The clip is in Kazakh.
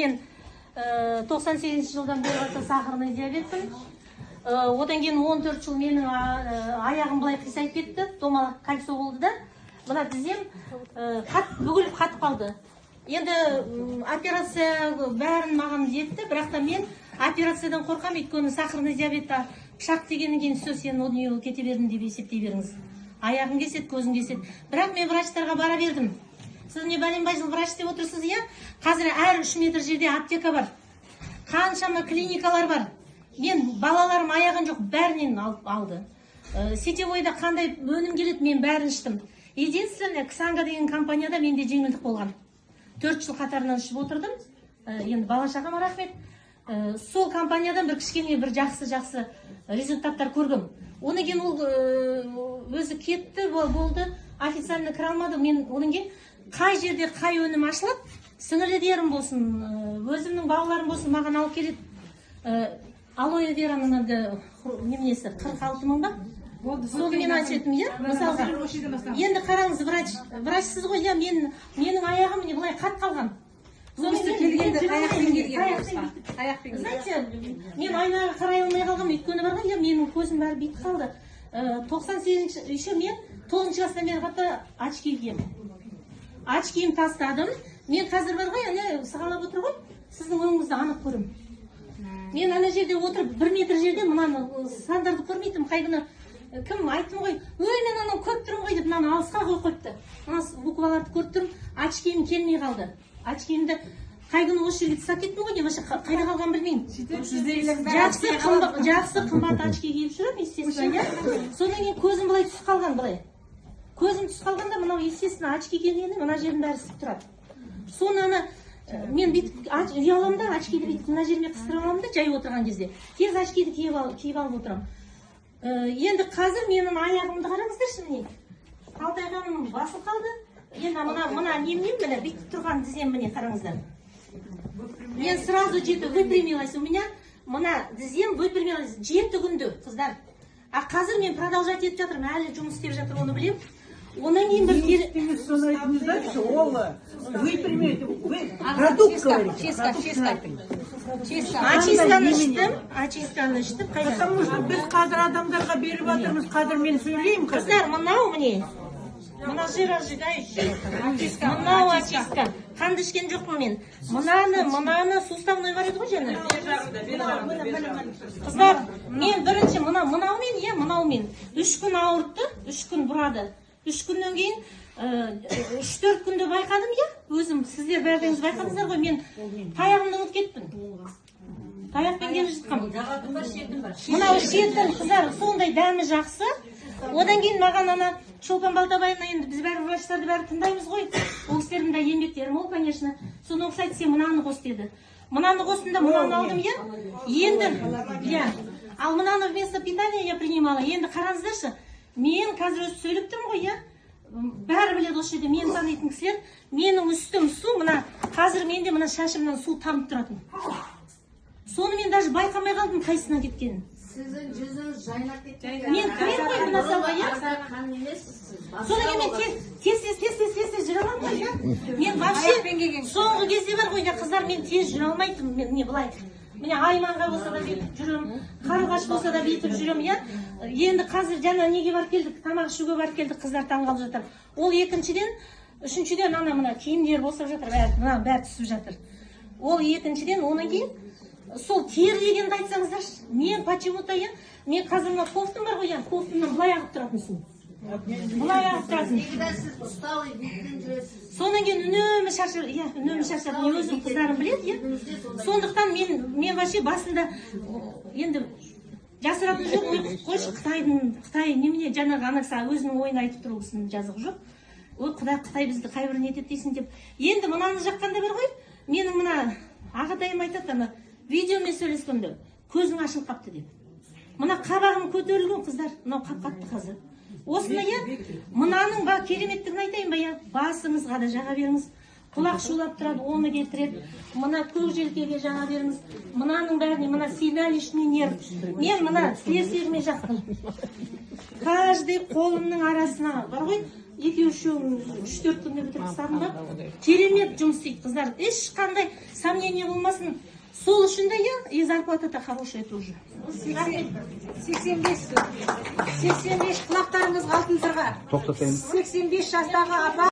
мен 98 жылдан бері сахарный диабетпін. Одан кейін 14 жыл менің аяғым былай қисайып кетті, домалақ кольцо болды да. Мына тізем бүгіліп қатып қалды. Енді операция бәрін маған жетті, бірақ та мен операциядан қорқам, өйткені сахарный диабетта пышақ дегеннен кейін все, сен о дүниеге кете бердің деп есептей беріңіз. Аяғың кеседі, көзің кеседі. Бірақ мен врачтарға бара бердім. Сіз не бәленбай жыл врач деп отырсыз, иә? Қазір әр 3 метр жерде аптека бар. Қаншама клиникалар бар. Мен балаларым аяғын жоқ, бәрінен алды. Сетевойда қандай өнім келеді, мен бәрін іштім. Единственное, Ксанга деген компанияда менде жеңілдік болған. 4 жыл қатарынан ішіп отырдым. Енді бала шағама рахмет. Сол компаниядан бір кішкене бір жақсы результаттар көргім. Оны кейін ол өзі кетті, болды, официально кіре алмады. Мен оның кейін қай жерде қай өнім ашылып, сіңілдерім болсын, өзімнің балаларым болсын, маған алып келеді. Алоэ вераның немнесі 46 мың ба? Соны мен айтып еді, мысалға. Енді қараңыз, врачсыз ғой, менің аяғым не былай қат қалған. Знаете, мен айнаға қарай алмай қалғам, өйткені бар ғой, менің көзім бәрі бейт қалды. 98 еще мен 9 жасынан бері қатты очки киемін. Очкиім тастадым. Мен қазір бар ғой, сығалап отыр ғой, сіздің өңіңізді анық көрім. Мен ана жерде отырып 1 метр жерде мынаны сандарды көрмейтім. Қай күні кім айттым ғой, мен анау көп тұрым ғой деп мынаны алысқа қойып қойыпты. Мына букваларды көріп тұрмын, очкиім келмей қалды. Очкиімді қай күні осы жерге тастап кеттім ғой, вообще қайда қалған білмеймін. Жақсы қымбат очки киіп жүрмін, естественно. Содан кейін көзім былай түсіп қалған, былай. Көзім түсіп қалғанда мынау естественно очки келгенде мына жердің бәрі ісіп тұрады. Соны мен бүйтіп ұяламын да, очкиді бүйтіп мына жеріме қыстырып аламын да, жай отырған кезде. Тез очкиді киіп алып отырамын. Енді қазір менің аяғымды қараңыздаршы, міне. Қалтайғаным басып қалды. Енді мына немнен міне бүйтіп тұрған тізем, міне қараңыздар. Мен сразу жеті выпрямилась. У меня мына тізем выпрямилась 7 күнді, қыздар. А қазір мен продолжать етіп жатырмын, әлі жұмыс істеп жатыр, оны білем. Онан кейін бір Очистканы іштім. Потому что біз қазір адамдарға беріп жатырмыз, қазір мен сөйлеймін. Қыздар, мынау міне. Мына жирожигающий. Мынау очистка. Қанды ішкен жоқпын мен. Мынаны суставной бар еді ғой жаңа. Қыздар, мен бірінші мынаумен 3 күн ауыртты, 3 күн бұрады. 3 күннен кейін 3-4 күнде байқадым, өзім, сіздер бәрдеңіз байқадыңыздар ғой, мен таяғымды ұмытып кеттім. Таяқпен келіп жатқам. Мынау ішетін, қыздар, сондай дәмі жақсы. Одан кейін маған ана Шолпан Балтабаевна, енді біз бәрі врачтарды бәрі тыңдаймыз ғой. Ол кісілердің де еңбектері мол, конечно. Соны ұқсайды, сен мынаны қос деді. Мынаны қостым да мынаны алдым, енді, ал мынаны вместо питания я принимала. Енді қараңыздаршы, мен қазір өзі сөйлеп тұрмын ғой, бәрі біледі осы жерде, мен танитын кісілер, менің үстім су, мына қазір менде мына шашымнан су тамып тұратын. Соны мен даже байқамай қалдым, қайсына кеткенін. Сіздің жүзіңіз жайлап кеткен. Мен кірем ғой мына салға, Соны мен тез жүре аламын ғой, Мен вообще соңғы кезде бар ғой, қыздар, мен тез жүре алмайтын, мен былай. Міне Айманға болса да бүйтіп жүрем, Қарлығаш болса да бүйтіп жүрем, Енді қазір жаңа неге барып келдік, тамақ ішуге барып келдік, қыздар таңғалып жатыр. Ол екіншіден, үшіншіден мына киімдер босап жатыр, бәрі түсіп жатыр. Ол екіншіден, онан кейін сол тер дегенді айтсаңыздаршы. Мен почему-то, мен қазір мына кофтым бар ғой, кофтымнан былай ағып тұратынсың. Былай ағып тұратын. Сонан кейін үнемі шаршап, өзім қыздарым біледі, Сондықтан мен вообще басында, енді жасыратын жоқ, қойшы Қытай немене жаңағы анақса өзінің ойын айтып тұру кісінің жазығы жоқ. Ой, Қытай бізді қай бірін етеді дейсің деп. Енді мынаны жаққанда бар ғой, менің мына ағатайым айтады, видеомен сөйлескенде көзің ашылып қапты деп. Мына қабағым көтерілген, қыздар, мынау қап-қатты қазір. Осыны мынаның кереметтігін айтайын ба, басыңызға да жаға беріңіз. Құлақ шулап тұрады, оны келтіреді. Мына көк желкеге жаға беріңіз. Мынаның бәріне, мына седалищный нерв. Мен мына тілесегіме жақтым. Каждый қолымның арасына, бар ғой, екеу үшеуін 3-4 күнде бітіріп тастадым ба, керемет жұмыс істейді қыздар. Ешқандай сомнение болмасын. Сол үшін де и зарплата-то хорошая тоже. 85 құлақтарыңызға алтын сырға. 85 жастағы апа